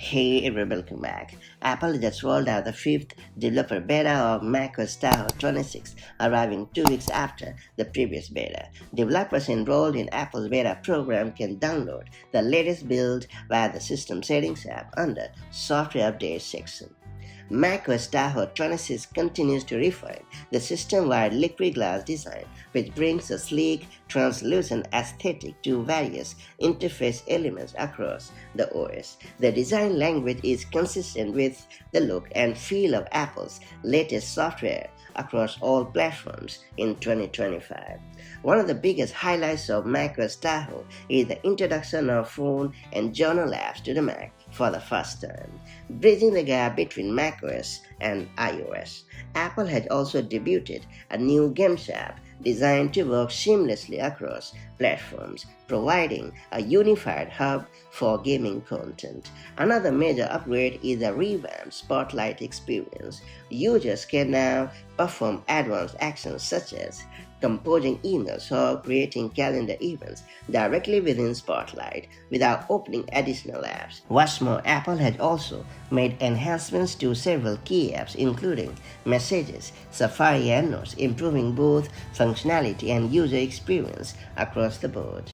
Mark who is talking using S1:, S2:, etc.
S1: Hey everyone, welcome back. Apple just rolled out the fifth developer beta of macOS Tahoe 26, arriving 2 weeks after the previous beta. Developers enrolled in Apple's beta program can download the latest build via the System Settings app under Software Updates section. macOS Tahoe 26 continues to refine the system-wide liquid glass design, which brings a sleek, translucent aesthetic to various interface elements across the OS. The design language is consistent with the look and feel of Apple's latest software across all platforms in 2025. One of the biggest highlights of macOS Tahoe is the introduction of phone and journal apps to the Mac for the first time, bridging the gap between macOS and iOS. Apple has also debuted a new Games app designed to work seamlessly across platforms, providing a unified hub for gaming content. Another major upgrade is a revamped Spotlight experience. Users can now perform advanced actions such as composing emails or creating calendar events directly within Spotlight without opening additional apps. What's more, Apple has also made enhancements to several key apps including Messages, Safari and Notes, improving both functionality and user experience across the board.